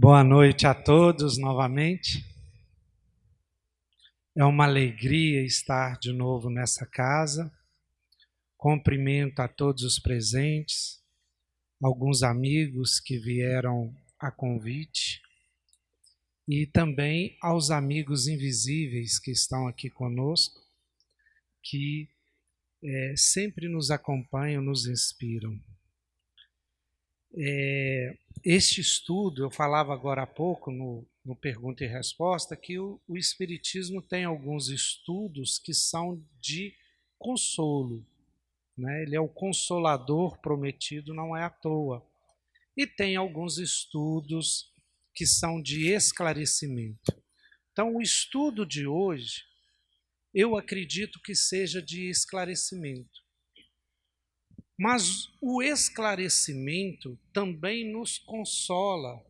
Boa noite a todos novamente. É uma alegria estar de novo nessa casa. Cumprimento a todos os presentes, alguns amigos que vieram a convite e também aos amigos invisíveis que estão aqui conosco, que sempre nos acompanham, nos inspiram. Este estudo, eu falava agora há pouco no Pergunta e Resposta, que o Espiritismo tem alguns estudos que são de consolo, né? Ele é o consolador prometido, não é à toa. E tem alguns estudos que são de esclarecimento. Então, o estudo de hoje, eu acredito que seja de esclarecimento. Mas o esclarecimento também nos consola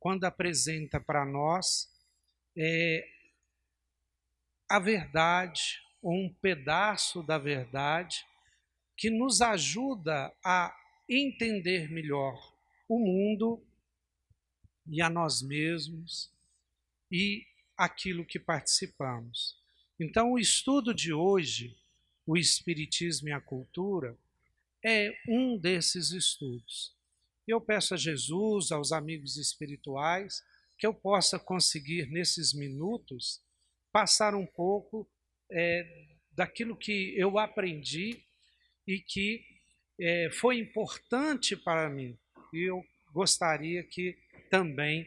quando apresenta para nós a verdade, ou um pedaço da verdade, que nos ajuda a entender melhor o mundo e a nós mesmos e aquilo que participamos. Então, o estudo de hoje, o Espiritismo e a Cultura, é um desses estudos. Eu peço a Jesus, aos amigos espirituais, que eu possa conseguir, nesses minutos, passar um pouco daquilo que eu aprendi e que foi importante para mim. E eu gostaria que também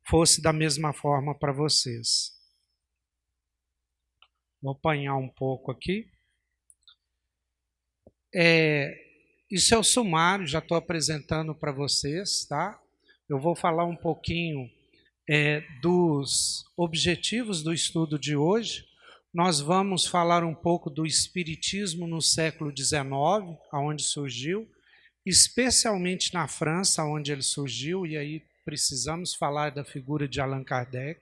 fosse da mesma forma para vocês. Vou apanhar um pouco aqui. Isso é o sumário, já estou apresentando para vocês, tá? Eu vou falar um pouquinho dos objetivos do estudo de hoje. Nós vamos falar um pouco do Espiritismo no século XIX, onde surgiu, especialmente na França, onde ele surgiu, e aí precisamos falar da figura de Allan Kardec.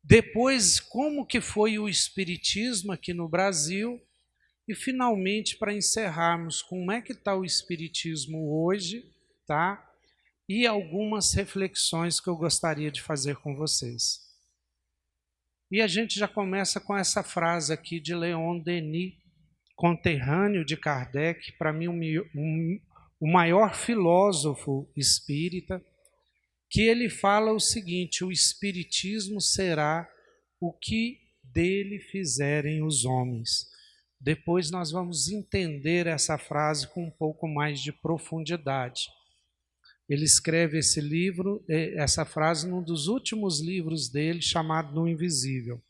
Depois, como que foi o Espiritismo aqui no Brasil. E, finalmente, para encerrarmos, como é que está o Espiritismo hoje, tá? E algumas reflexões que eu gostaria de fazer com vocês. E a gente já começa com essa frase aqui de Leon Denis, conterrâneo de Kardec, para mim o maior filósofo espírita, que ele fala o seguinte: o Espiritismo será o que dele fizerem os homens. Depois nós vamos entender essa frase com um pouco mais de profundidade. Ele escreve esse livro, essa frase, num dos últimos livros dele, chamado No Invisível.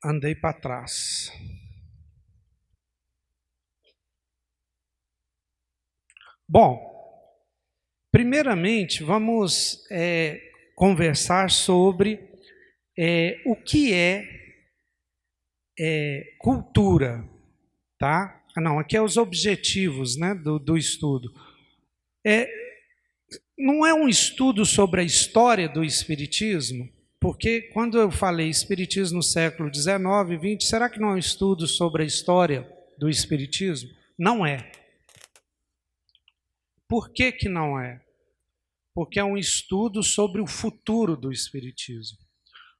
Andei para trás. Bom, primeiramente vamos conversar sobre o que é cultura, tá? Não, aqui é os objetivos, né, do estudo. Não é um estudo sobre a história do Espiritismo, porque quando eu falei Espiritismo no século XIX e XX, será que não é um estudo sobre a história do Espiritismo? Não é. Por que que não é? Porque é um estudo sobre o futuro do Espiritismo.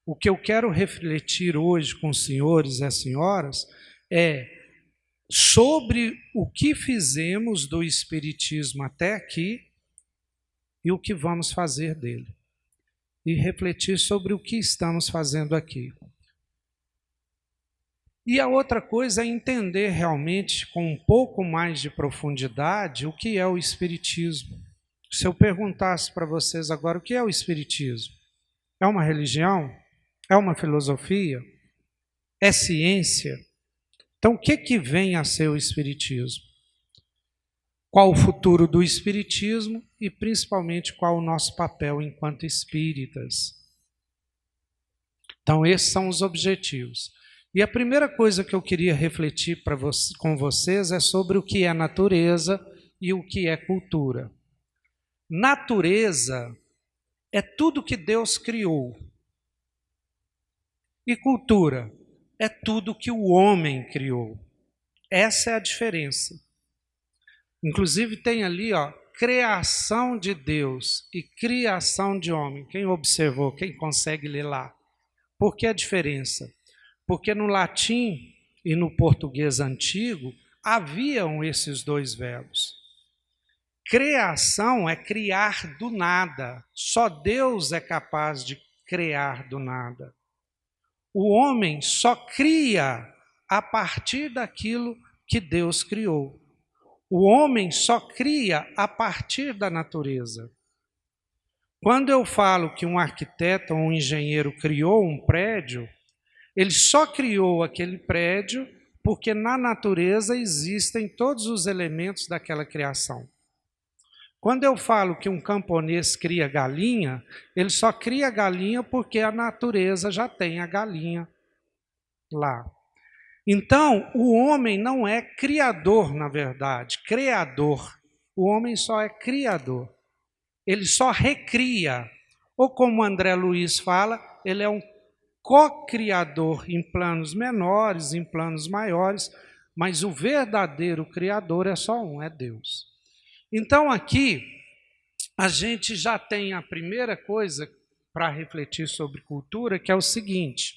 O que eu quero refletir hoje com os senhores e as senhoras é sobre o que fizemos do Espiritismo até aqui e o que vamos fazer dele. E refletir sobre o que estamos fazendo aqui. E a outra coisa é entender realmente, com um pouco mais de profundidade, o que é o Espiritismo. Se eu perguntasse para vocês agora o que é o Espiritismo, é uma religião? É uma filosofia? É ciência? Então, o que vem a ser o Espiritismo? Qual o futuro do Espiritismo e, principalmente, qual o nosso papel enquanto espíritas? Então, esses são os objetivos. E a primeira coisa que eu queria refletir com vocês é sobre o que é natureza e o que é cultura. Natureza é tudo que Deus criou. E cultura é tudo que o homem criou. Essa é a diferença. Inclusive tem ali, criação de Deus e criação de homem. Quem observou, quem consegue ler lá? Por que a diferença? Porque no latim e no português antigo haviam esses dois verbos. Criação é criar do nada. Só Deus é capaz de criar do nada. O homem só cria a partir daquilo que Deus criou. O homem só cria a partir da natureza. Quando eu falo que um arquiteto ou um engenheiro criou um prédio, ele só criou aquele prédio porque na natureza existem todos os elementos daquela criação. Quando eu falo que um camponês cria galinha, ele só cria galinha porque a natureza já tem a galinha lá. Então, o homem não é criador, na verdade, criador. O homem só é criador. Ele só recria. Ou como André Luiz fala, ele é um co-criador em planos menores, em planos maiores, mas o verdadeiro criador é só um, é Deus. Então aqui a gente já tem a primeira coisa para refletir sobre cultura, que é o seguinte: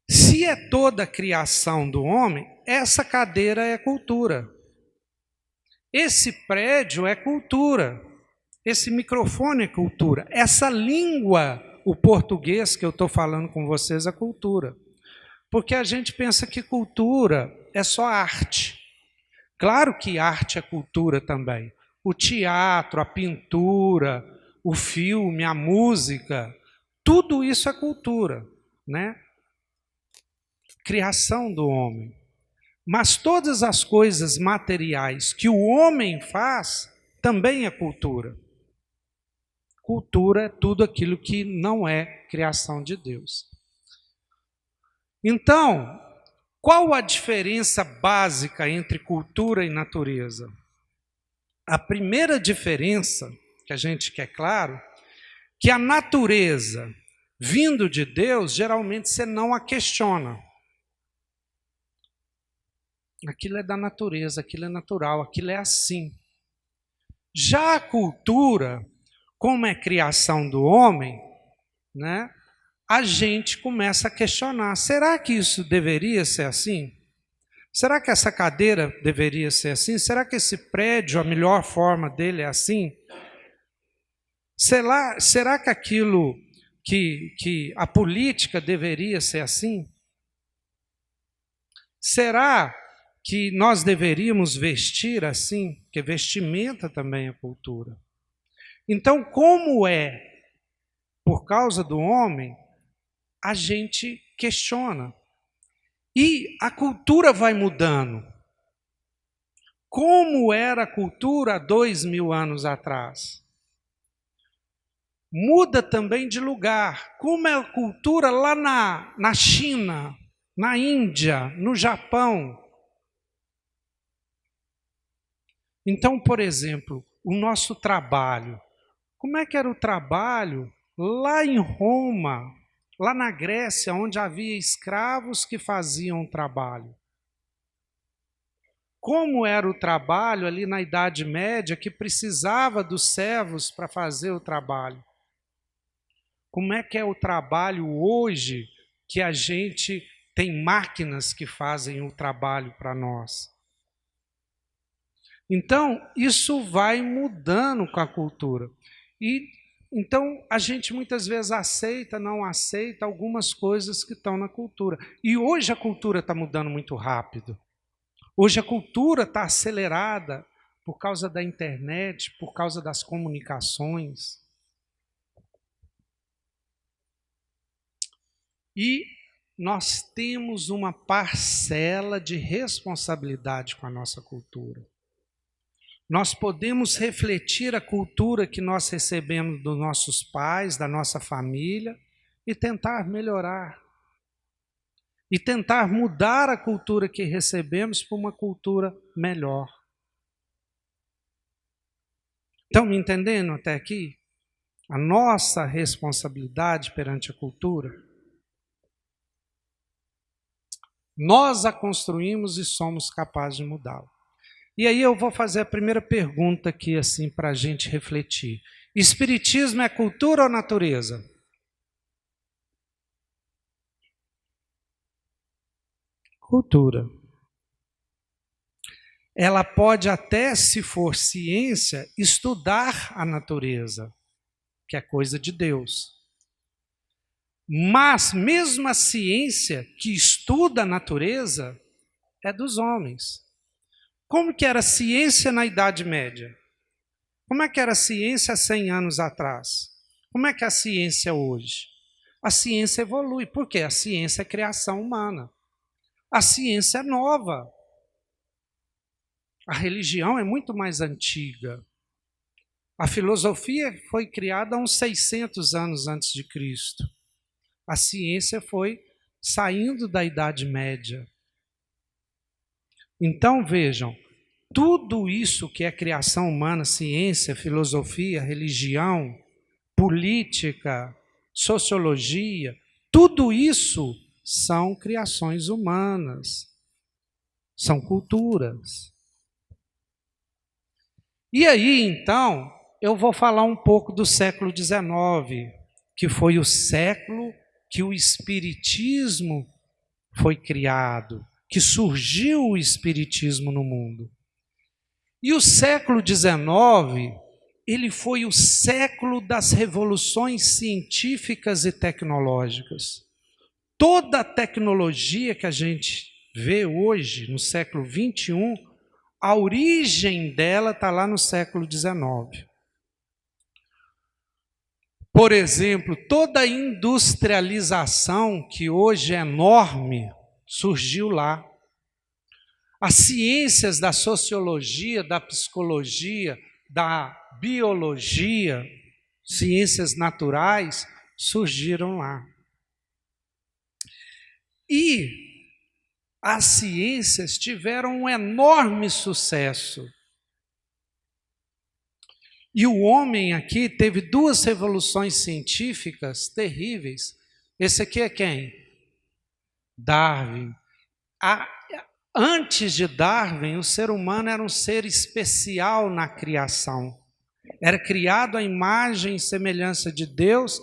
se é toda a criação do homem, essa cadeira é cultura. Esse prédio é cultura. Esse microfone é cultura. Essa língua, o português que eu estou falando com vocês, é cultura. Porque a gente pensa que cultura é só arte. Claro que arte é cultura também. O teatro, a pintura, o filme, a música, tudo isso é cultura, né? Criação do homem. Mas todas as coisas materiais que o homem faz também é cultura. Cultura é tudo aquilo que não é criação de Deus. Então, qual a diferença básica entre cultura e natureza? A primeira diferença, que a gente quer claro, que a natureza, vindo de Deus, geralmente você não a questiona. Aquilo é da natureza, aquilo é natural, aquilo é assim. Já a cultura, como é criação do homem, né, a gente começa a questionar, será que isso deveria ser assim? Será que essa cadeira deveria ser assim? Será que esse prédio, a melhor forma dele é assim? Será que aquilo que a política deveria ser assim? Será que nós deveríamos vestir assim? Porque vestimenta também é cultura. Então, como é por causa do homem, a gente questiona. E a cultura vai mudando. Como era a cultura há 2000 anos atrás? Muda também de lugar. Como é a cultura lá na China, na Índia, no Japão? Então, por exemplo, o nosso trabalho. Como é que era o trabalho lá em Roma, lá na Grécia, onde havia escravos que faziam o trabalho? Como era o trabalho ali na Idade Média, que precisava dos servos para fazer o trabalho? Como é que é o trabalho hoje, que a gente tem máquinas que fazem o trabalho para nós? Então, isso vai mudando com a cultura. E então a gente muitas vezes aceita, não aceita algumas coisas que estão na cultura. E hoje a cultura está mudando muito rápido. Hoje a cultura está acelerada por causa da internet, por causa das comunicações. E nós temos uma parcela de responsabilidade com a nossa cultura. Nós podemos refletir a cultura que nós recebemos dos nossos pais, da nossa família, e tentar melhorar. E tentar mudar a cultura que recebemos para uma cultura melhor. Estão me entendendo até aqui? A nossa responsabilidade perante a cultura. Nós a construímos e somos capazes de mudá-la. E aí eu vou fazer a primeira pergunta aqui, assim, para a gente refletir. Espiritismo é cultura ou natureza? Cultura. Ela pode até, se for ciência, estudar a natureza, que é coisa de Deus. Mas mesmo a ciência que estuda a natureza é dos homens. Como que era a ciência na Idade Média? Como é que era a ciência há 100 anos atrás? Como é que é a ciência hoje? A ciência evolui. Por quê? A ciência é criação humana. A ciência é nova. A religião é muito mais antiga. A filosofia foi criada há uns 600 anos antes de Cristo. A ciência foi saindo da Idade Média. Então, vejam, tudo isso que é criação humana, ciência, filosofia, religião, política, sociologia, tudo isso são criações humanas, são culturas. E aí, então, eu vou falar um pouco do século XIX, que foi o século que o Espiritismo foi criado, que surgiu o Espiritismo no mundo. E o século XIX, ele foi o século das revoluções científicas e tecnológicas. Toda a tecnologia que a gente vê hoje, no século XXI, a origem dela está lá no século XIX. Por exemplo, toda a industrialização, que hoje é enorme, surgiu lá. As ciências da sociologia, da psicologia, da biologia, ciências naturais, surgiram lá. E as ciências tiveram um enorme sucesso. E o homem aqui teve duas revoluções científicas terríveis. Esse aqui é quem? Darwin. Antes de Darwin, o ser humano era um ser especial na criação. Era criado à imagem e semelhança de Deus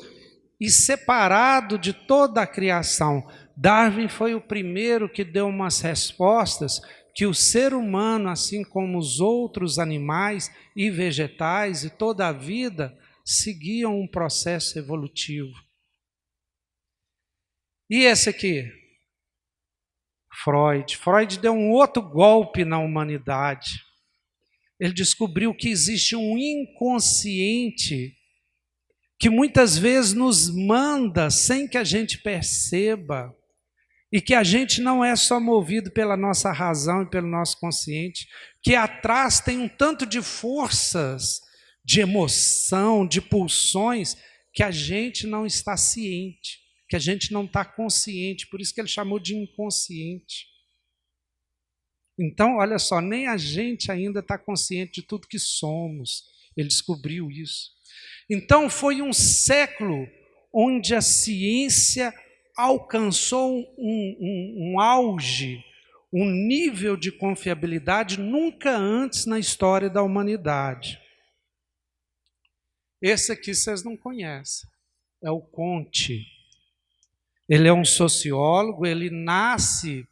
e separado de toda a criação. Darwin foi o primeiro que deu umas respostas que o ser humano, assim como os outros animais e vegetais e toda a vida, seguiam um processo evolutivo. E esse aqui? Freud. Freud deu um outro golpe na humanidade. Ele descobriu que existe um inconsciente que muitas vezes nos manda sem que a gente perceba, e que a gente não é só movido pela nossa razão e pelo nosso consciente, que atrás tem um tanto de forças, de emoção, de pulsões, que a gente não está ciente, que a gente não está consciente, por isso que ele chamou de inconsciente. Então, olha só, nem a gente ainda está consciente de tudo que somos, ele descobriu isso. Então, foi um século onde a ciência alcançou um auge, um nível de confiabilidade nunca antes na história da humanidade. Esse aqui vocês não conhecem, é o Comte. Ele é um sociólogo, ele nasce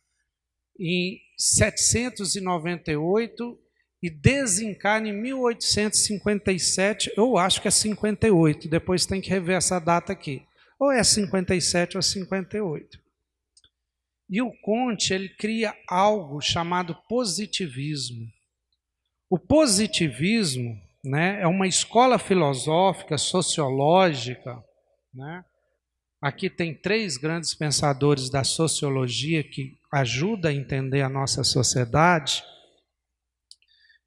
em 798 e desencarna em 1857, eu acho que é 58, depois tem que rever essa data aqui. Ou é 57 ou 58. E o Comte, ele cria algo chamado positivismo. O positivismo, né, é uma escola filosófica, sociológica, né? Aqui tem 3 grandes pensadores da sociologia que ajudam a entender a nossa sociedade,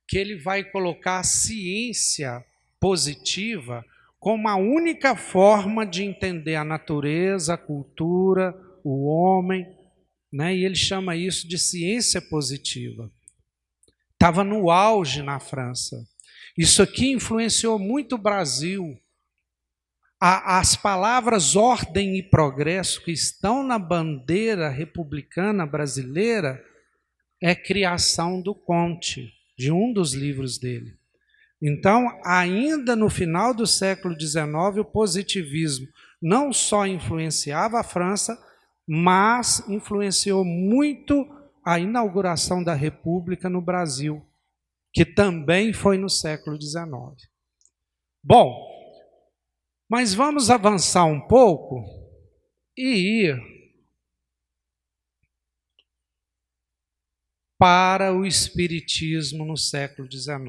que ele vai colocar a ciência positiva como a única forma de entender a natureza, a cultura, o homem, né? E ele chama isso de ciência positiva. Estava no auge na França. Isso aqui influenciou muito o Brasil. As palavras ordem e progresso que estão na bandeira republicana brasileira é criação do Comte. de um dos livros dele. Então, ainda no final do século XIX, o positivismo não só influenciava a França, mas influenciou muito a inauguração da República no Brasil, que também foi no século XIX. Bom, mas vamos avançar um pouco e ir para o Espiritismo no século XIX.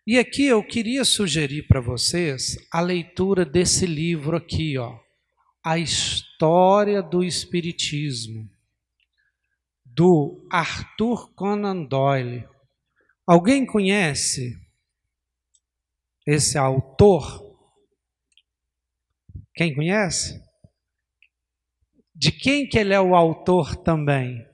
E aqui eu queria sugerir para vocês a leitura desse livro aqui, ó, A História do Espiritismo, do Arthur Conan Doyle. Alguém conhece esse autor? Quem conhece? De quem que ele é o autor também?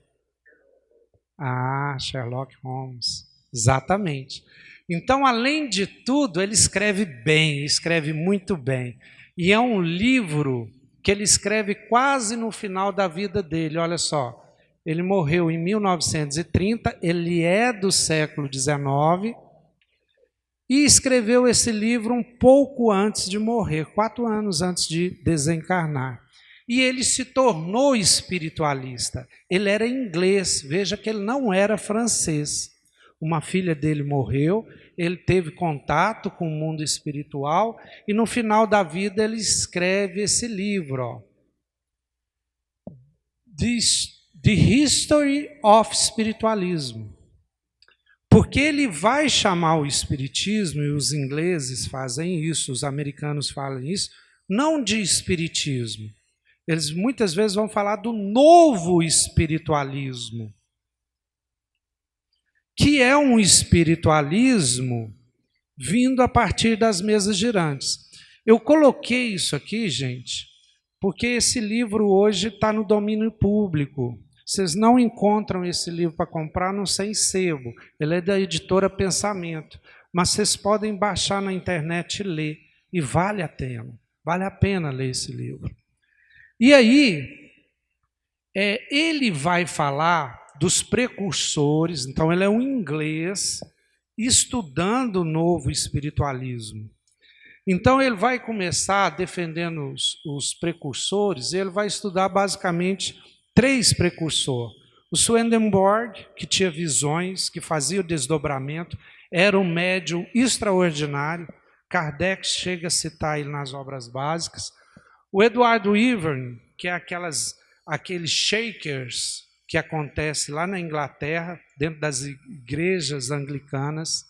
Ah, Sherlock Holmes. Exatamente. Então, além de tudo, ele escreve bem, escreve muito bem. E é um livro que ele escreve quase no final da vida dele. Olha só, ele morreu em 1930, ele é do século XIX, e escreveu esse livro um pouco antes de morrer, 4 anos antes de desencarnar. E ele se tornou espiritualista. Ele era inglês, veja que ele não era francês. Uma filha dele morreu, ele teve contato com o mundo espiritual e no final da vida ele escreve esse livro, ó, The History of Spiritualism. Porque ele vai chamar o espiritismo, e os ingleses fazem isso, os americanos falam isso, não de espiritismo. Eles muitas vezes vão falar do novo espiritualismo, que é um espiritualismo vindo a partir das mesas girantes. Eu coloquei isso aqui, gente, porque esse livro hoje está no domínio público. Vocês não encontram esse livro para comprar, não sei, em sebo. Ele é da editora Pensamento. Mas vocês podem baixar na internet e ler. E vale a pena ler esse livro. E aí, ele vai falar dos precursores, então ele é um inglês estudando o novo espiritualismo. Então ele vai começar defendendo os precursores, e ele vai estudar basicamente 3 precursores. O Swedenborg, que tinha visões, que fazia o desdobramento, era um médium extraordinário. Kardec chega a citar ele nas obras básicas. O Eduardo Ivern, que é aqueles shakers que acontece lá na Inglaterra, dentro das igrejas anglicanas.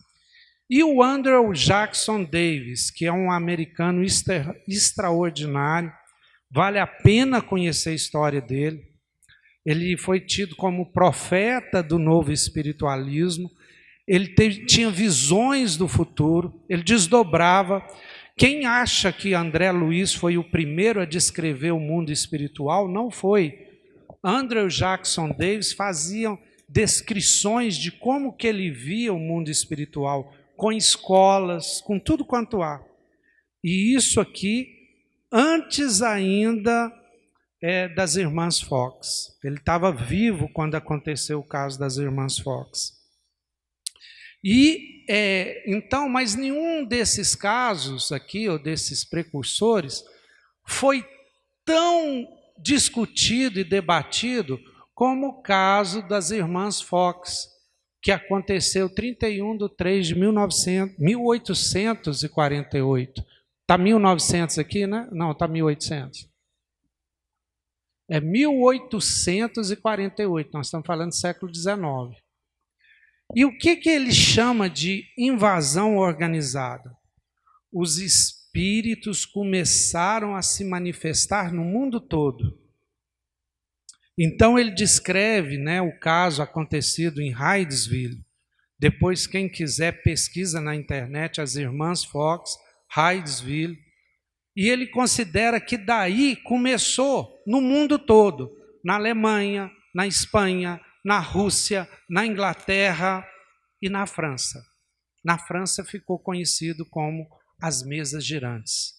E o Andrew Jackson Davis, que é um americano extraordinário, vale a pena conhecer a história dele. Ele foi tido como profeta do novo espiritualismo, ele tinha visões do futuro, ele desdobrava. Quem acha que André Luiz foi o primeiro a descrever o mundo espiritual, não foi. Andrew Jackson Davis fazia descrições de como que ele via o mundo espiritual, com escolas, com tudo quanto há. E isso aqui, antes ainda das irmãs Fox. Ele estava vivo quando aconteceu o caso das irmãs Fox. E, então, mas nenhum desses casos aqui, ou desses precursores, foi tão discutido e debatido como o caso das irmãs Fox, que aconteceu 31 de 3 de 1848. Está 1900 aqui, né? Não, está 1800. É 1848, nós estamos falando do século XIX. E o que ele chama de invasão organizada? Os espíritos começaram a se manifestar no mundo todo. Então ele descreve, né, o caso acontecido em Hydesville. Depois, quem quiser, pesquisa na internet as irmãs Fox, Hydesville. E ele considera que daí começou no mundo todo, na Alemanha, na Espanha, na Rússia, na Inglaterra e na França. Na França ficou conhecido como as mesas girantes.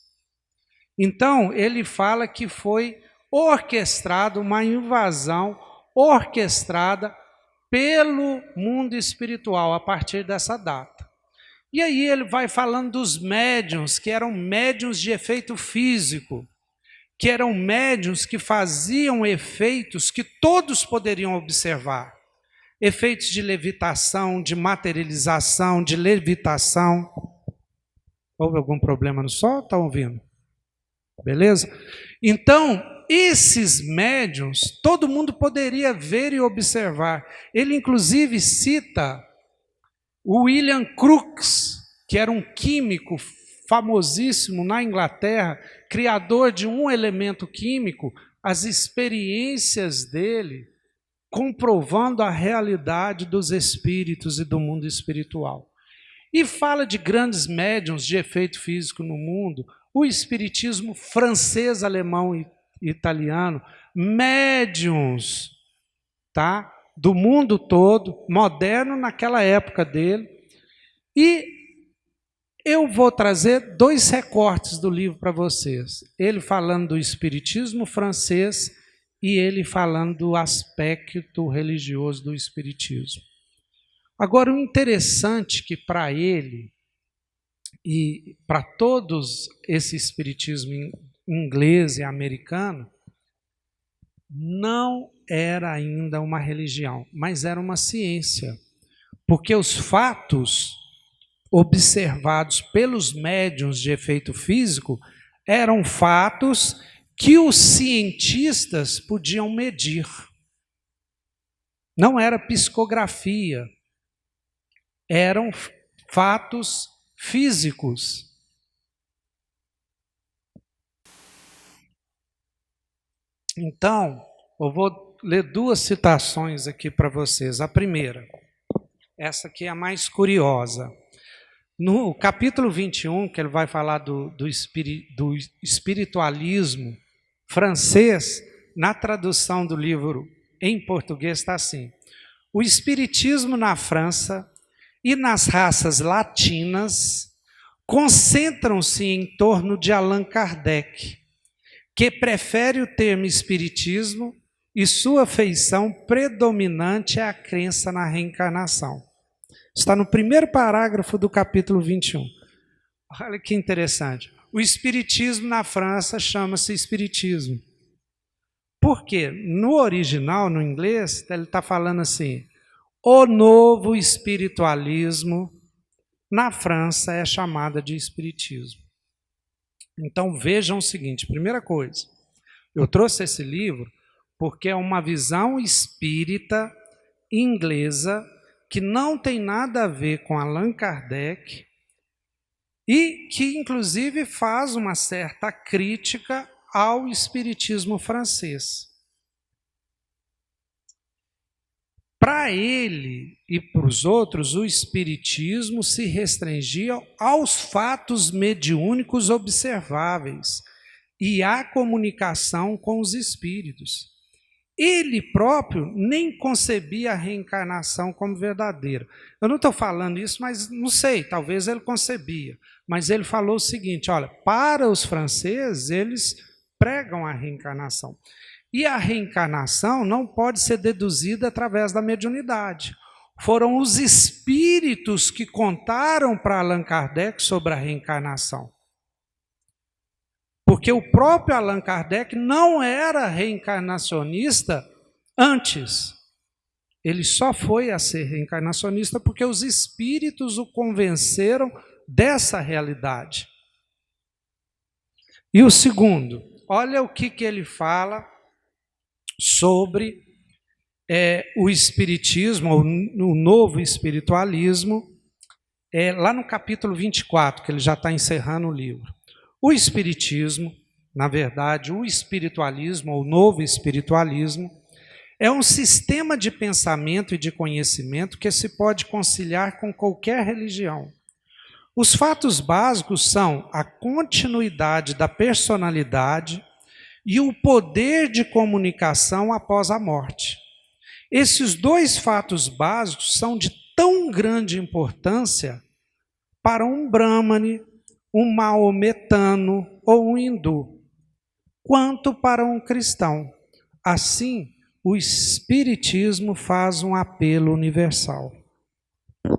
Então, ele fala que foi orquestrada uma invasão orquestrada pelo mundo espiritual a partir dessa data. E aí ele vai falando dos médiuns, que eram médiuns de efeito físico, que eram médiuns que faziam efeitos que todos poderiam observar. Efeitos de levitação, de materialização, de levitação. Houve algum problema no som? Está ouvindo? Beleza? Então, esses médiuns, todo mundo poderia ver e observar. Ele, inclusive, cita o William Crookes, que era um químico famosíssimo na Inglaterra, criador de um elemento químico, as experiências dele comprovando a realidade dos espíritos e do mundo espiritual. E fala de grandes médiuns de efeito físico no mundo, o espiritismo francês, alemão e italiano, médiuns, tá? Do mundo todo, moderno naquela época dele. E eu vou trazer 2 recortes do livro para vocês. Ele falando do espiritismo francês e ele falando do aspecto religioso do espiritismo. Agora, o interessante é que para ele e para todos esse espiritismo inglês e americano, não era ainda uma religião, mas era uma ciência. Porque os fatos observados pelos médiuns de efeito físico eram fatos que os cientistas podiam medir. Não era psicografia, eram fatos físicos. Então, eu vou ler 2 citações aqui para vocês. A primeira, essa aqui é a mais curiosa. No capítulo 21, que ele vai falar do espiritualismo francês, na tradução do livro em português está assim: o espiritismo na França e nas raças latinas concentram-se em torno de Allan Kardec, que prefere o termo espiritismo e sua feição predominante é a crença na reencarnação. Está no primeiro parágrafo do capítulo 21. Olha que interessante. O espiritismo na França chama-se espiritismo. Por quê? No original, no inglês, ele está falando assim: o novo espiritualismo na França é chamada de espiritismo. Então vejam o seguinte, primeira coisa, eu trouxe esse livro porque é uma visão espírita inglesa que não tem nada a ver com Allan Kardec e que inclusive faz uma certa crítica ao espiritismo francês. Para ele e para os outros, o espiritismo se restringia aos fatos mediúnicos observáveis e à comunicação com os espíritos. Ele próprio nem concebia a reencarnação como verdadeira. Eu não estou falando isso, mas não sei, talvez ele concebia. Mas ele falou o seguinte, olha, para os franceses, eles pregam a reencarnação. E a reencarnação não pode ser deduzida através da mediunidade. Foram os espíritos que contaram para Allan Kardec sobre a reencarnação. Porque o próprio Allan Kardec não era reencarnacionista antes. Ele só foi a ser reencarnacionista porque os espíritos o convenceram dessa realidade. E o segundo, olha o que ele fala sobre o espiritismo, ou o novo espiritualismo, lá no capítulo 24, que ele já está encerrando o livro. O espiritismo, na verdade, o espiritualismo, ou o novo espiritualismo, é um sistema de pensamento e de conhecimento que se pode conciliar com qualquer religião. Os fatos básicos são a continuidade da personalidade e o poder de comunicação após a morte. Esses 2 fatos básicos são de tão grande importância para um brahmane, um maometano ou um hindu, quanto para um cristão. Assim, o Espiritismo faz um apelo universal. O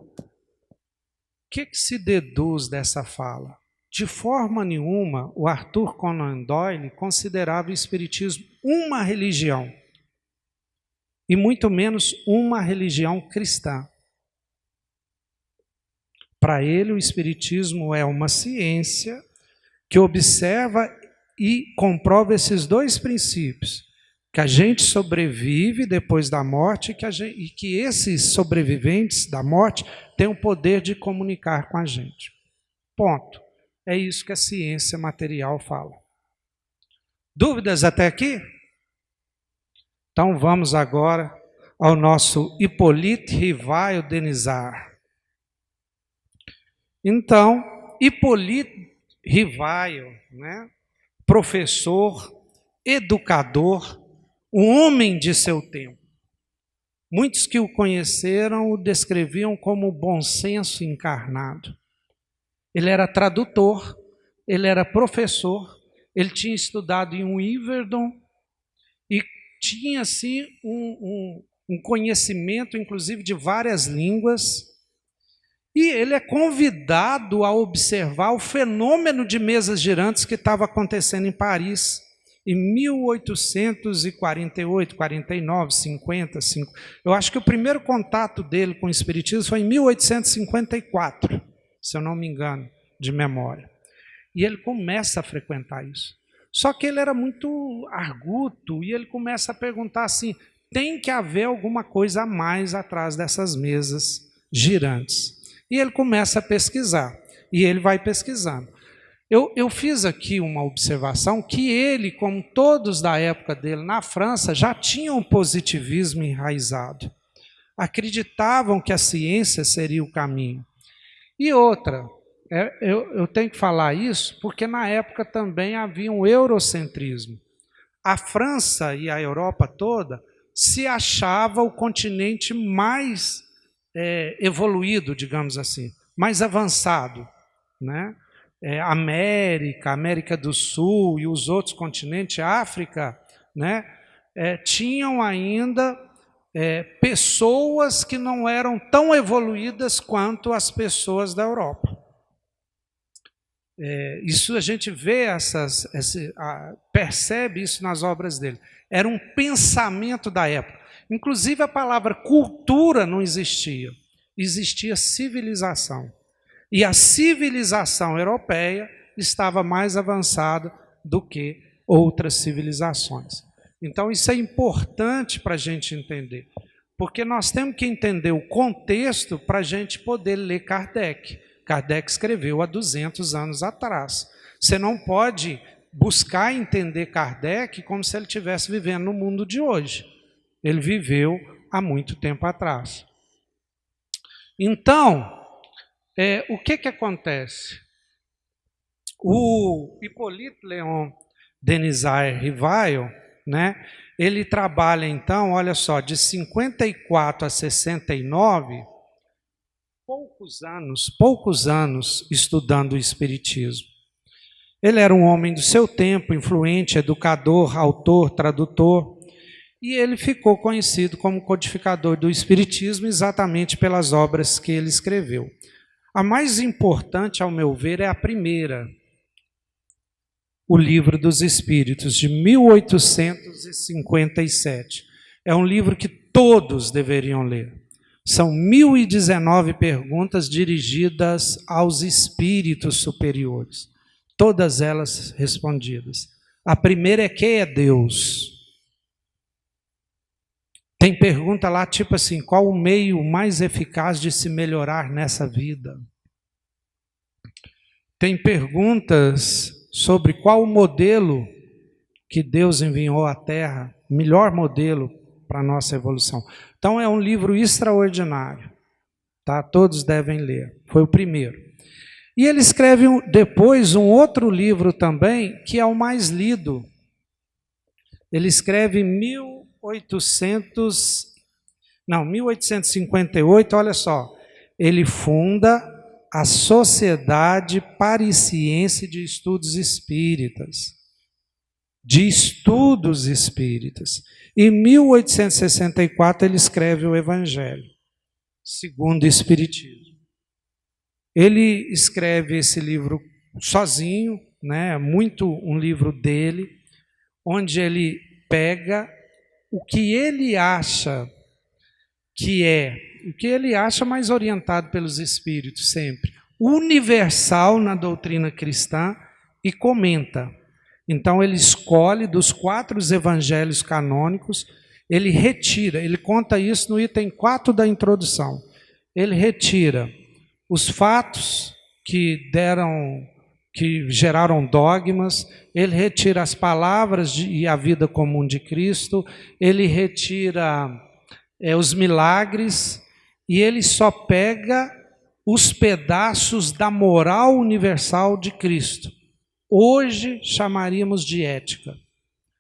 que se deduz dessa fala? De forma nenhuma, o Arthur Conan Doyle considerava o Espiritismo uma religião, e muito menos uma religião cristã. Para ele, o Espiritismo é uma ciência que observa e comprova esses dois princípios: que a gente sobrevive depois da morte e que esses sobreviventes da morte têm o poder de comunicar com a gente. Ponto. É isso que a ciência material fala. Dúvidas até aqui? Então vamos agora ao nosso Hippolyte Rivail Denisard. Então, Hippolyte Rivail, né, professor, educador, um homem de seu tempo. Muitos que o conheceram o descreviam como bom senso encarnado. Ele era tradutor, ele era professor, ele tinha estudado em Yverdon e tinha assim um conhecimento, inclusive, de várias línguas. E ele é convidado a observar o fenômeno de mesas girantes que estava acontecendo em Paris em 1848, 49, 50. Eu acho que o primeiro contato dele com o Espiritismo foi em 1854, se eu não me engano, de memória. E ele começa a frequentar isso. Só que ele era muito arguto e ele começa a perguntar assim: tem que haver alguma coisa a mais atrás dessas mesas girantes. E ele começa a pesquisar, e ele vai pesquisando. Eu fiz aqui uma observação que ele, como todos da época dele na França, já tinham um positivismo enraizado. Acreditavam que a ciência seria o caminho. E outra, eu tenho que falar isso porque na época também havia um eurocentrismo. A França e a Europa toda se achava o continente mais evoluído, digamos assim, mais avançado, né? América do Sul e os outros continentes, África, né? Tinham ainda pessoas que não eram tão evoluídas quanto as pessoas da Europa. Isso a gente vê, percebe isso nas obras dele. Era um pensamento da época. Inclusive a palavra cultura não existia. Existia civilização. E a civilização europeia estava mais avançada do que outras civilizações. Então isso é importante para a gente entender. Porque nós temos que entender o contexto para a gente poder ler Kardec. Kardec escreveu há 200 anos atrás. Você não pode buscar entender Kardec como se ele estivesse vivendo no mundo de hoje. Ele viveu há muito tempo atrás. Então, o que acontece? O Hippolyte Léon Denisard Rivail, né, ele trabalha então, olha só, de 54 a 69, poucos anos estudando o Espiritismo. Ele era um homem do seu tempo, influente, educador, autor, tradutor, e ele ficou conhecido como codificador do Espiritismo exatamente pelas obras que ele escreveu. A mais importante, ao meu ver, é a primeira, o Livro dos Espíritos, de 1857. É um livro que todos deveriam ler. São 1019 perguntas dirigidas aos espíritos superiores, todas elas respondidas. A primeira é: quem é Deus? Tem pergunta lá tipo assim: qual o meio mais eficaz de se melhorar nessa vida? Tem perguntas sobre qual o modelo que Deus enviou à Terra, melhor modelo para a nossa evolução. Então é um livro extraordinário, tá? Todos devem ler, foi o primeiro. E ele escreve depois um outro livro também, que é o mais lido. Ele escreve em 1858, olha só, ele funda a Sociedade Parisiense de Estudos Espíritas. de estudos espíritas. Em 1864 ele escreve o Evangelho, segundo o Espiritismo. Ele escreve esse livro sozinho, né? Muito um livro dele, onde ele pega o que ele acha o que ele acha mais orientado pelos espíritos sempre, universal na doutrina cristã, e comenta. Então ele escolhe dos 4 evangelhos canônicos, ele retira, ele conta isso no item 4 da introdução. Ele retira os fatos que geraram dogmas, ele retira as palavras e a vida comum de Cristo, ele retira os milagres, e ele só pega os pedaços da moral universal de Cristo. Hoje chamaríamos de ética.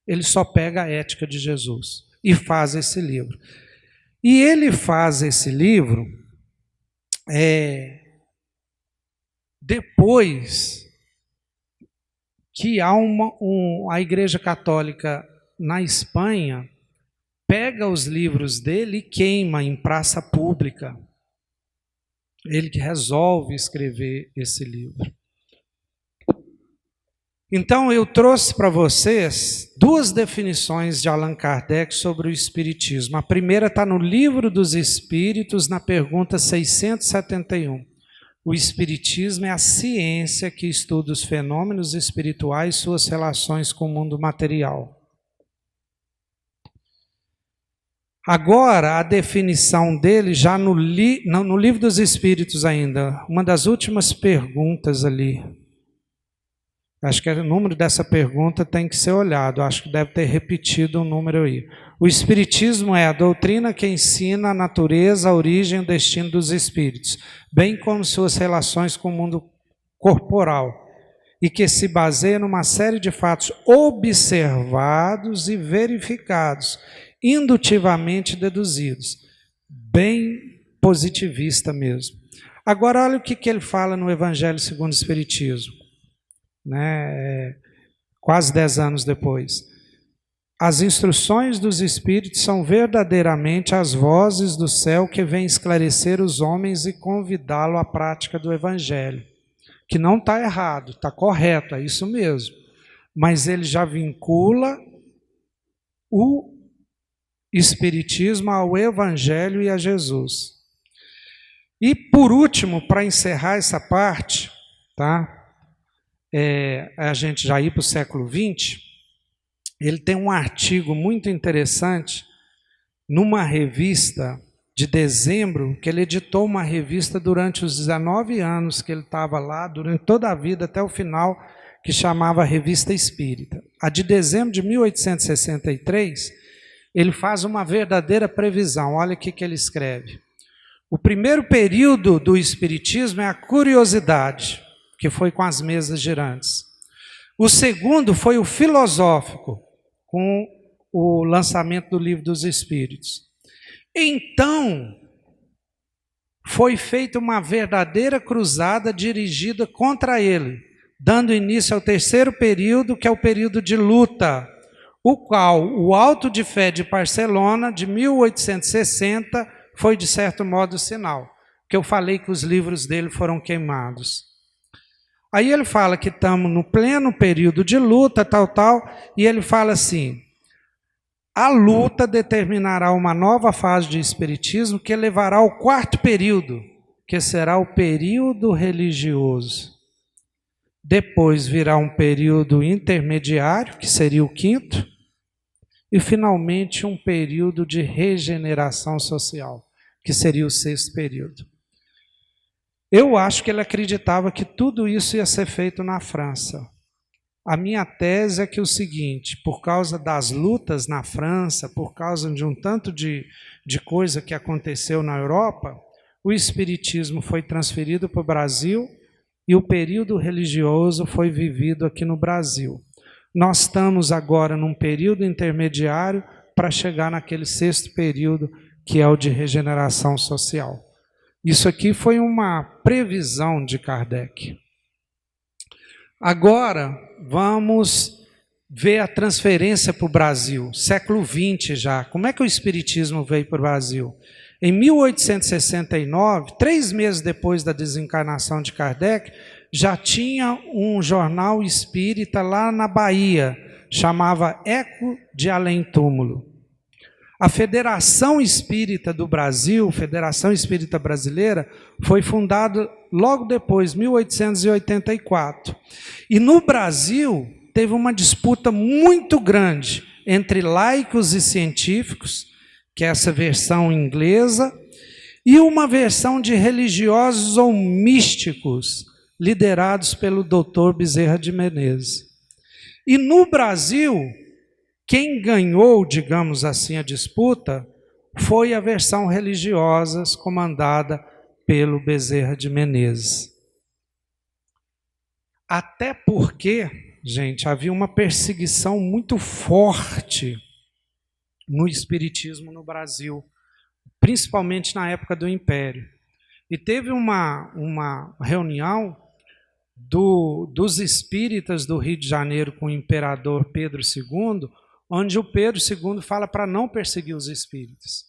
Ele só pega a ética de Jesus e faz esse livro. E ele faz esse livro depois que há a Igreja Católica na Espanha pega os livros dele e queima em praça pública. Ele que resolve escrever esse livro. Então eu trouxe para vocês 2 definições de Allan Kardec sobre o Espiritismo. A primeira está no Livro dos Espíritos, na pergunta 671. O Espiritismo é a ciência que estuda os fenômenos espirituais e suas relações com o mundo material. Agora, a definição dele, já no Livro dos Espíritos ainda, uma das últimas perguntas ali. Acho que o número dessa pergunta tem que ser olhado, acho que deve ter repetido um número aí. O Espiritismo é a doutrina que ensina a natureza, a origem e o destino dos espíritos, bem como suas relações com o mundo corporal, e que se baseia numa série de fatos observados e verificados, indutivamente deduzidos, bem positivista mesmo. Agora olha o que ele fala no Evangelho segundo o Espiritismo, né? Quase 10 anos depois. As instruções dos Espíritos são verdadeiramente as vozes do céu que vêm esclarecer os homens e convidá-lo à prática do Evangelho, que não está errado, está correto, é isso mesmo, mas ele já vincula o Espiritismo ao Evangelho e a Jesus. E por último, para encerrar essa parte, tá? A gente já ir para o século XX, ele tem um artigo muito interessante numa revista de dezembro, que ele editou uma revista durante os 19 anos que ele estava lá, durante toda a vida até o final, que chamava Revista Espírita. A de dezembro de 1863, ele faz uma verdadeira previsão. Olha o que ele escreve. O primeiro período do Espiritismo é a curiosidade, que foi com as mesas girantes. O segundo foi o filosófico, com o lançamento do Livro dos Espíritos. Então, foi feita uma verdadeira cruzada dirigida contra ele, dando início ao terceiro período, que é o período de luta, o qual o Auto de Fé de Barcelona, de 1860, foi de certo modo o sinal, que eu falei que os livros dele foram queimados. Aí ele fala que estamos no pleno período de luta, e ele fala assim: a luta determinará uma nova fase de espiritismo que levará ao 4º período, que será o período religioso. Depois virá um período intermediário, que seria o 5º, e finalmente um período de regeneração social, que seria o 6º período. Eu acho que ele acreditava que tudo isso ia ser feito na França. A minha tese é que é o seguinte: por causa das lutas na França, por causa de um tanto de coisa que aconteceu na Europa, o espiritismo foi transferido para o Brasil e o período religioso foi vivido aqui no Brasil. Nós estamos agora num período intermediário para chegar naquele 6º período, que é o de regeneração social. Isso aqui foi uma previsão de Kardec. Agora, vamos ver a transferência para o Brasil, século XX já. Como é que o Espiritismo veio para o Brasil? Em 1869, 3 meses depois da desencarnação de Kardec, já tinha um jornal espírita lá na Bahia, chamava Eco de Além Túmulo. A Federação Espírita do Brasil, Federação Espírita Brasileira, foi fundada logo depois, 1884. E no Brasil teve uma disputa muito grande entre laicos e científicos, que é essa versão inglesa, e uma versão de religiosos ou místicos, liderados pelo Dr. Bezerra de Menezes. E no Brasil, quem ganhou, digamos assim, a disputa foi a versão religiosa comandada pelo Bezerra de Menezes. Até porque, gente, havia uma perseguição muito forte no espiritismo no Brasil, principalmente na época do Império. E teve uma reunião dos espíritas do Rio de Janeiro com o imperador Pedro II, onde o Pedro II fala para não perseguir os espíritas.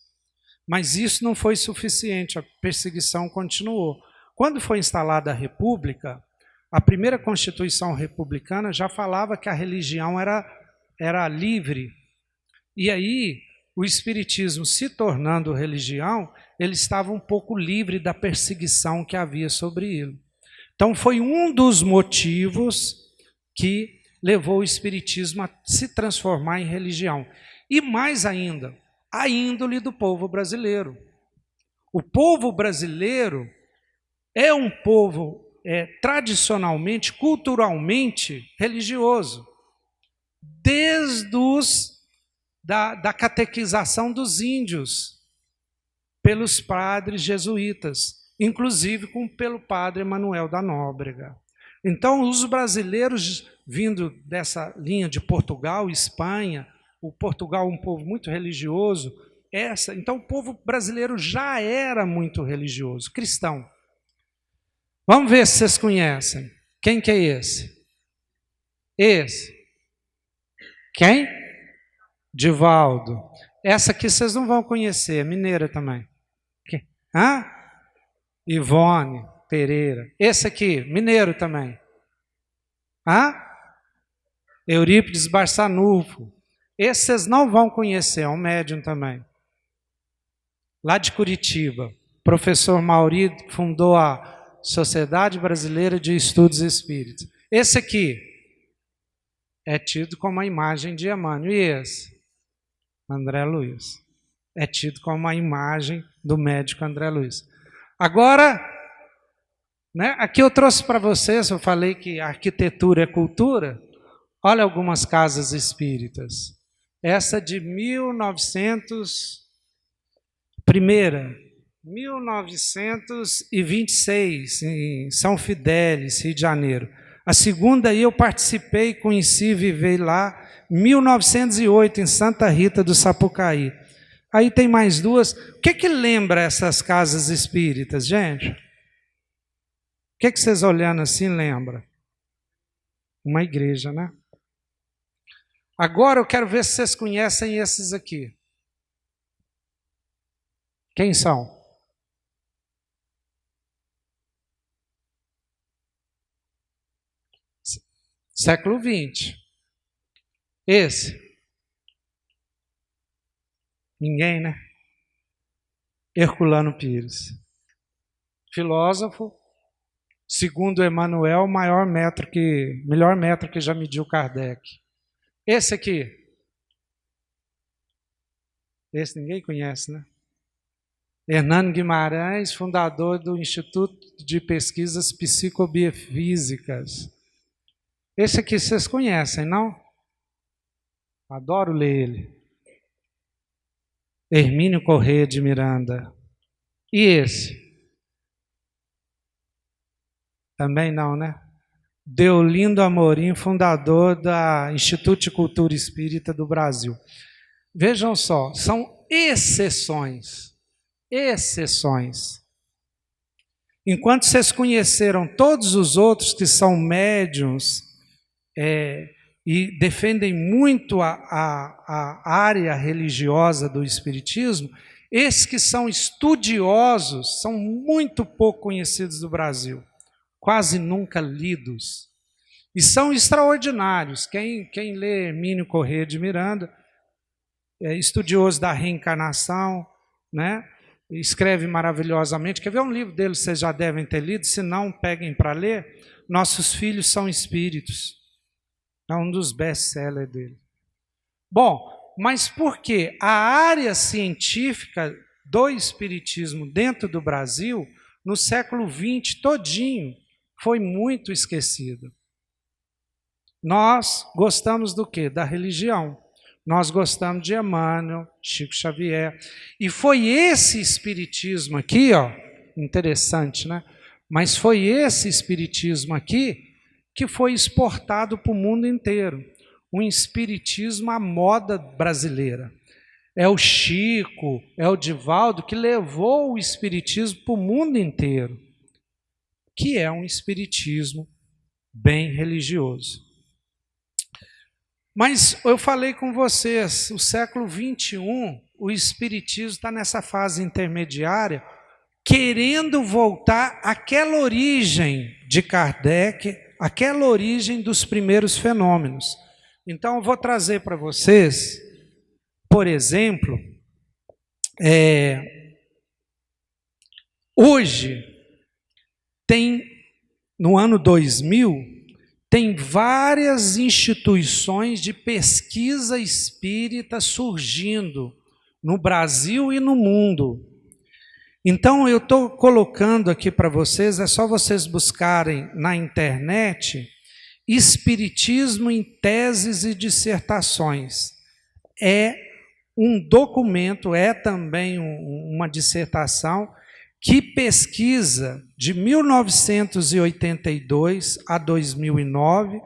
Mas isso não foi suficiente, a perseguição continuou. Quando foi instalada a República, a primeira Constituição republicana já falava que a religião era livre. E aí, o espiritismo se tornando religião, ele estava um pouco livre da perseguição que havia sobre ele. Então, foi um dos motivos que levou o espiritismo a se transformar em religião. E mais ainda, a índole do povo brasileiro. O povo brasileiro é um povo tradicionalmente, culturalmente religioso, desde da catequização dos índios pelos padres jesuítas, inclusive pelo padre Manuel da Nóbrega. Então, os brasileiros, vindo dessa linha de Portugal, Espanha, o Portugal um povo muito religioso, então o povo brasileiro já era muito religioso, cristão. Vamos ver se vocês conhecem. Quem que é esse? Esse. Quem? Divaldo. Essa aqui vocês não vão conhecer, é mineira também. Hã? Ivone Pereira. Esse aqui, mineiro também. Hã? Eurípides Barçanufo. Esse vocês não vão conhecer, é um médium também. Lá de Curitiba. Professor Mauri fundou a Sociedade Brasileira de Estudos Espíritas. Esse aqui é tido como a imagem de Emmanuel. E esse? André Luiz. É tido como a imagem do médico André Luiz. Agora, né, aqui eu trouxe para vocês, eu falei que arquitetura é cultura. Olha algumas casas espíritas. Essa de 1926, em São Fidélis, Rio de Janeiro. A segunda aí eu participei, conheci, vivei lá, 1908, em Santa Rita do Sapucaí. Aí tem mais duas. O que lembra essas casas espíritas, gente? O que vocês olhando assim lembram? Uma igreja, né? Agora eu quero ver se vocês conhecem esses aqui. Quem são? Século XX. Esse? Ninguém, né? Herculano Pires. Filósofo, segundo Emmanuel, melhor metro que já mediu Kardec. Esse aqui? Esse ninguém conhece, né? Hernando Guimarães, fundador do Instituto de Pesquisas Psicobiofísicas. Esse aqui vocês conhecem, não? Adoro ler ele. Hermínio Corrêa de Miranda. E esse? Também não, né? Deolindo Amorim, fundador da Instituto de Cultura Espírita do Brasil. Vejam só, são exceções. Exceções. Enquanto vocês conheceram todos os outros que são médiuns, e defendem muito a área religiosa do espiritismo, esses que são estudiosos são muito pouco conhecidos do Brasil, quase nunca lidos, e são extraordinários. Quem lê Hermínio Corrêa de Miranda, é estudioso da reencarnação, né? Escreve maravilhosamente. Quer ver um livro dele, vocês já devem ter lido, se não, peguem para ler. Nossos Filhos São Espíritos. É um dos best-sellers dele. Bom, mas por quê? A área científica do espiritismo dentro do Brasil, no século XX todinho, foi muito esquecida. Nós gostamos do quê? Da religião. Nós gostamos de Emmanuel, Chico Xavier. E foi esse espiritismo aqui, ó, interessante, né? Mas foi esse espiritismo aqui que foi exportado para o mundo inteiro. Um espiritismo à moda brasileira. É o Chico, é o Divaldo que levou o espiritismo para o mundo inteiro, que é um espiritismo bem religioso. Mas eu falei com vocês, o século XXI, o espiritismo está nessa fase intermediária, querendo voltar àquela origem de Kardec, aquela origem dos primeiros fenômenos. Então, eu vou trazer para vocês, por exemplo, hoje, no ano 2000, tem várias instituições de pesquisa espírita surgindo no Brasil e no mundo. Então, eu estou colocando aqui para vocês, é só vocês buscarem na internet, Espiritismo em Teses e Dissertações. É um documento, é também uma dissertação, que pesquisa de 1982 a 2009,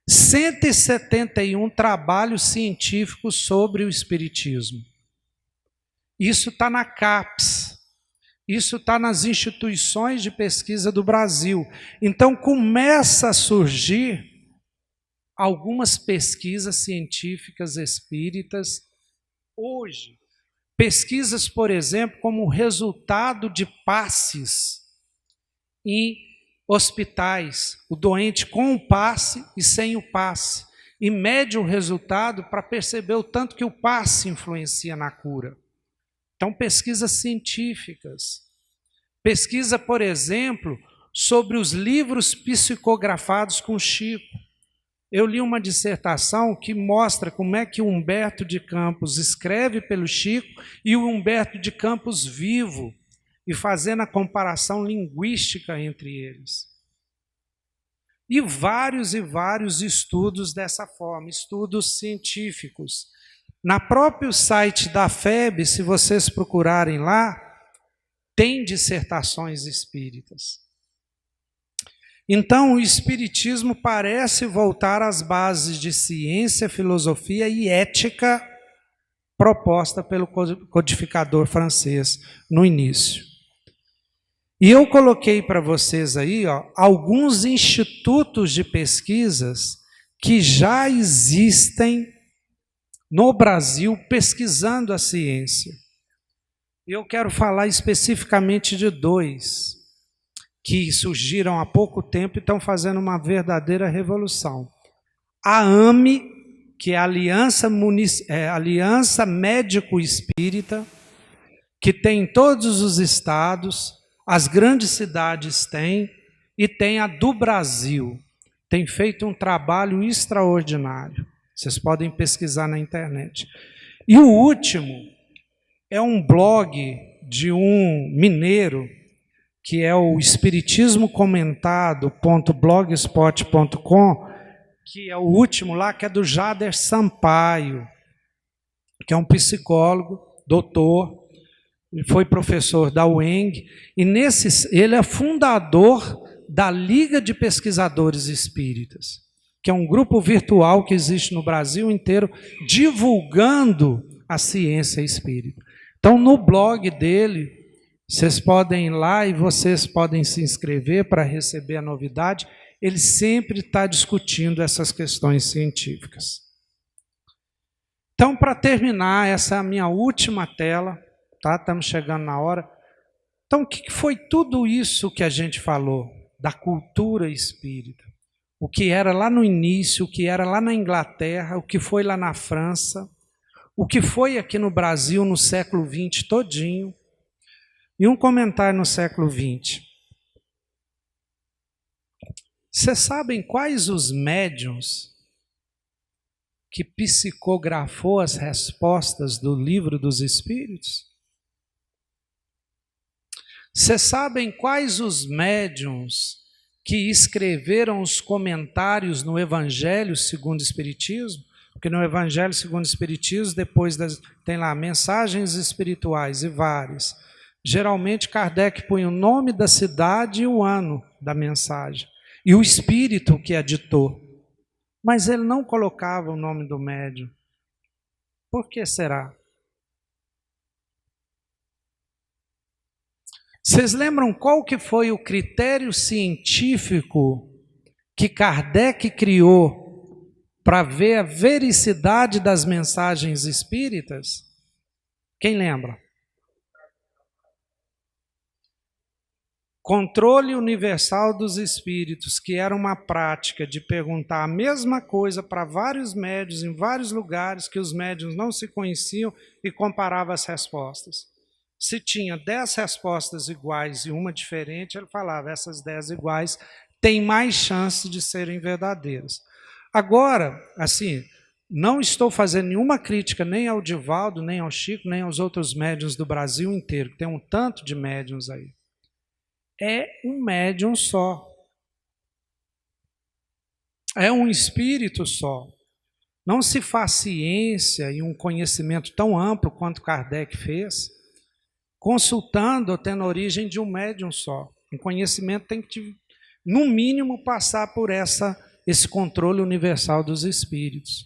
171 trabalhos científicos sobre o espiritismo. Isso está na CAPES, isso está nas instituições de pesquisa do Brasil. Então, começa a surgir algumas pesquisas científicas espíritas hoje. Pesquisas, por exemplo, como resultado de passes em hospitais, o doente com o passe e sem o passe, e mede o resultado para perceber o tanto que o passe influencia na cura. Então, pesquisas científicas. Pesquisa, por exemplo, sobre os livros psicografados com Chico. Eu li uma dissertação que mostra como é que o Humberto de Campos escreve pelo Chico e o Humberto de Campos vivo, e fazendo a comparação linguística entre eles. E vários estudos dessa forma, estudos científicos. Na próprio site da FEB, se vocês procurarem lá, tem dissertações espíritas. Então, o espiritismo parece voltar às bases de ciência, filosofia e ética proposta pelo codificador francês no início. E eu coloquei para vocês aí, ó, alguns institutos de pesquisas que já existem no Brasil pesquisando a ciência. E eu quero falar especificamente de dois que surgiram há pouco tempo e estão fazendo uma verdadeira revolução. A AME, que é a Aliança Médico Espírita, que tem em todos os estados, as grandes cidades têm, e tem a do Brasil. Tem feito um trabalho extraordinário. Vocês podem pesquisar na internet. E o último é um blog de um mineiro, que é o espiritismocomentado.blogspot.com, que é o último lá, que é do Jader Sampaio, que é um psicólogo, doutor, foi professor da UENG, e ele é fundador da Liga de Pesquisadores Espíritas, que é um grupo virtual que existe no Brasil inteiro, divulgando a ciência espírita. Então, no blog dele, vocês podem ir lá e vocês podem se inscrever para receber a novidade. ele sempre está discutindo essas questões científicas. Então, para terminar, essa é a minha última tela, tá? Estamos chegando na hora. Então, o que foi tudo isso que a gente falou da cultura espírita? O que era lá no início, o que era lá na Inglaterra, o que foi lá na França, o que foi aqui no Brasil no século XX todinho, e um comentário no século XX. Vocês sabem quais os médiuns que psicografou as respostas do Livro dos Espíritos? Vocês sabem quais os médiuns que escreveram os comentários no Evangelho segundo o Espiritismo? Porque no Evangelho segundo o Espiritismo, depois tem lá mensagens espirituais e várias. Geralmente Kardec põe o nome da cidade e o ano da mensagem. E o espírito que a ditou. Mas ele não colocava o nome do médium. Por que será? Vocês lembram qual que foi o critério científico que Kardec criou para ver a vericidade das mensagens espíritas? Quem lembra? Controle universal dos espíritos, que era uma prática de perguntar a mesma coisa para vários médiuns em vários lugares que os médiuns não se conheciam e comparava as respostas. Se tinha 10 respostas iguais e uma diferente, ele falava, essas 10 iguais têm mais chance de serem verdadeiras. Agora, assim, não estou fazendo nenhuma crítica nem ao Divaldo, nem ao Chico, nem aos outros médiuns do Brasil inteiro, que tem um tanto de médiuns aí. É um médium só. É um espírito só. Não se faz ciência e um conhecimento tão amplo quanto Kardec fez, consultando ou tendo origem de um médium só. Um conhecimento tem que, no mínimo, passar por esse controle universal dos espíritos.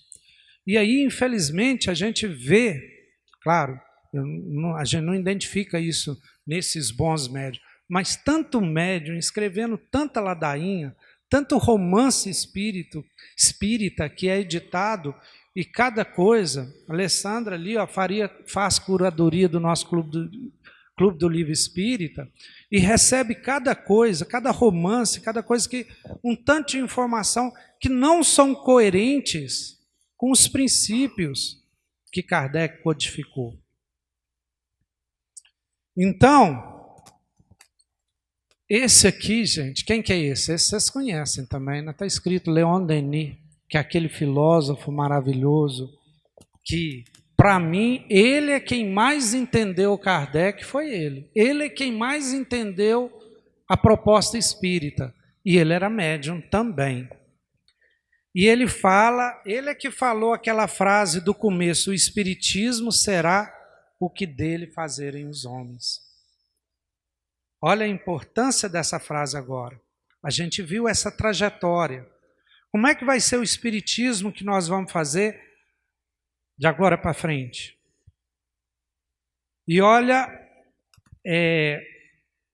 E aí, infelizmente, a gente vê, claro, a gente não identifica isso nesses bons médiums, mas tanto médium escrevendo tanta ladainha, tanto romance espírita que é editado, e cada coisa, a Alessandra ali ó, faz curadoria do nosso Clube do Livro Espírita, e recebe cada coisa, cada romance, cada coisa que, um tanto de informação que não são coerentes com os princípios que Kardec codificou. Então, esse aqui, gente, quem que é esse? Esse vocês conhecem também, né? Está escrito Leon Denis, que é aquele filósofo maravilhoso, que, para mim, ele é quem mais entendeu Kardec, foi ele. Ele é quem mais entendeu a proposta espírita, e ele era médium também. E ele é que falou aquela frase do começo, o espiritismo será o que dele fazerem os homens. Olha a importância dessa frase agora. A gente viu essa trajetória. Como é que vai ser o espiritismo que nós vamos fazer de agora para frente? E olha,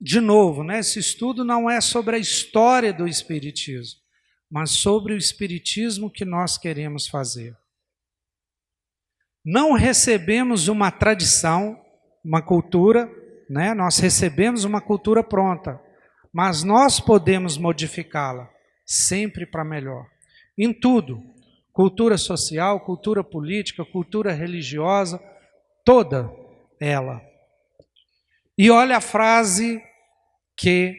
de novo, né, esse estudo não é sobre a história do espiritismo, mas sobre o espiritismo que nós queremos fazer. Não recebemos uma tradição, uma cultura, né? Nós recebemos uma cultura pronta, mas nós podemos modificá-la sempre para melhor. Em tudo, cultura social, cultura política, cultura religiosa, toda ela. E olha a frase que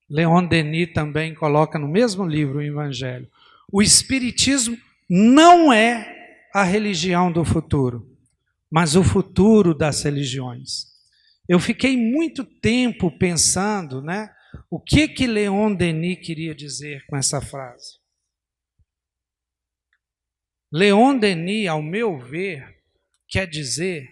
Leon Denis também coloca no mesmo livro, o Evangelho. O espiritismo não é a religião do futuro, mas o futuro das religiões. Eu fiquei muito tempo pensando, né, o que Leon Denis queria dizer com essa frase. Leon Denis, ao meu ver, quer dizer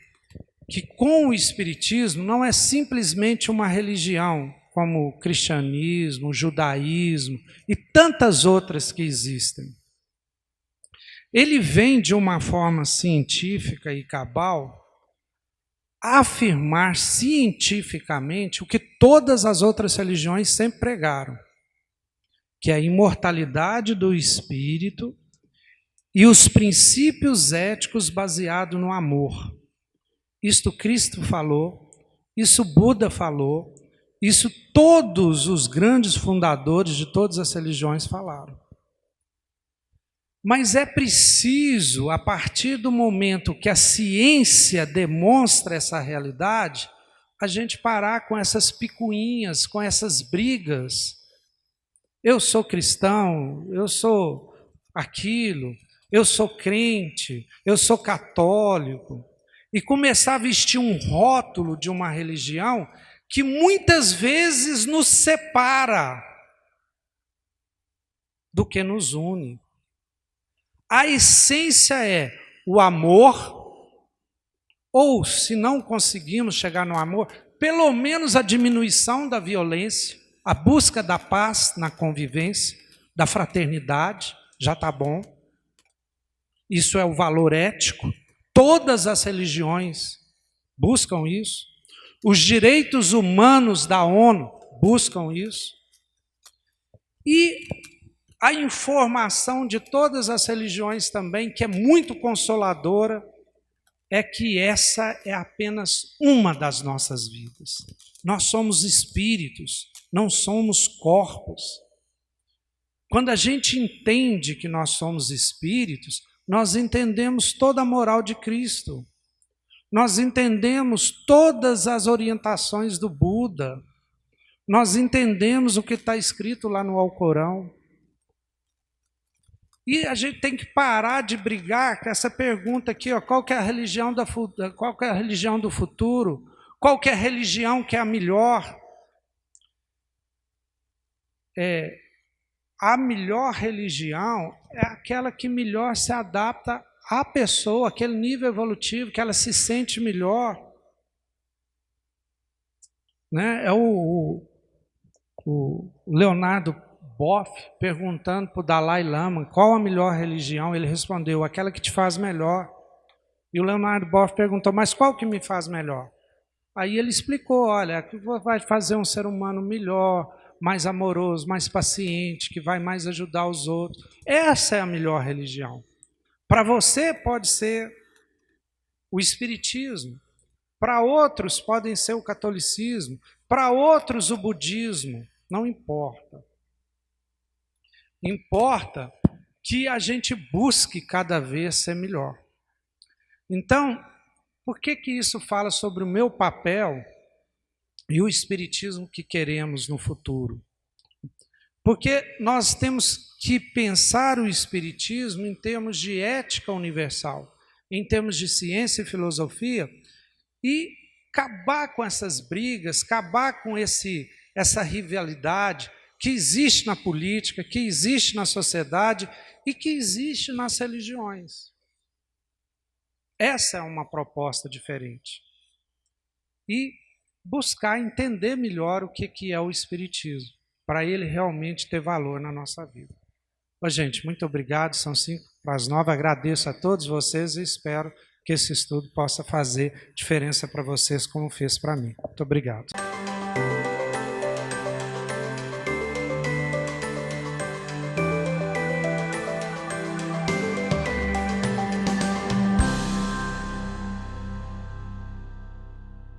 que com o espiritismo não é simplesmente uma religião, como o cristianismo, o judaísmo e tantas outras que existem. Ele vem de uma forma científica e cabal afirmar cientificamente o que todas as outras religiões sempre pregaram. que é a imortalidade do espírito e os princípios éticos baseados no amor. Isto Cristo falou, isso Buda falou, isso todos os grandes fundadores de todas as religiões falaram. Mas é preciso, a partir do momento que a ciência demonstra essa realidade, a gente parar com essas picuinhas, com essas brigas. Eu sou cristão, eu sou aquilo, eu sou crente, eu sou católico. E começar a vestir um rótulo de uma religião que muitas vezes nos separa do que nos une. A essência é o amor, ou se não conseguimos chegar no amor, pelo menos a diminuição da violência, a busca da paz na convivência, da fraternidade, já está bom. Isso é o valor ético. Todas as religiões buscam isso. Os direitos humanos da ONU buscam isso. E a informação de todas as religiões também, que é muito consoladora, é que essa é apenas uma das nossas vidas. Nós somos espíritos, não somos corpos. Quando a gente entende que nós somos espíritos, nós entendemos toda a moral de Cristo. Nós entendemos todas as orientações do Buda. Nós entendemos o que está escrito lá no Alcorão. E a gente tem que parar de brigar com essa pergunta aqui, ó, qual que é a religião qual que é a religião do futuro? Qual que é a religião que é a melhor? A melhor religião é aquela que melhor se adapta à pessoa, aquele nível evolutivo, que ela se sente melhor. Né? É o Leonardo Boff perguntando para o Dalai Lama qual a melhor religião, ele respondeu, aquela que te faz melhor. E o Leonardo Boff perguntou, mas qual que me faz melhor? Aí ele explicou, olha, que vai fazer um ser humano melhor, mais amoroso, mais paciente, que vai mais ajudar os outros. Essa é a melhor religião. Para você pode ser o espiritismo, para outros podem ser o catolicismo, para outros o budismo, não importa. Importa que a gente busque cada vez ser melhor. Então, por que isso fala sobre o meu papel e o espiritismo que queremos no futuro? Porque nós temos que pensar o espiritismo em termos de ética universal, em termos de ciência e filosofia, e acabar com essas brigas, acabar com essa rivalidade que existe na política, que existe na sociedade e que existe nas religiões. Essa é uma proposta diferente. E buscar entender melhor o que é o espiritismo, para ele realmente ter valor na nossa vida. Ô, gente, muito obrigado, são 8:55, agradeço a todos vocês e espero que esse estudo possa fazer diferença para vocês como fez para mim. Muito obrigado.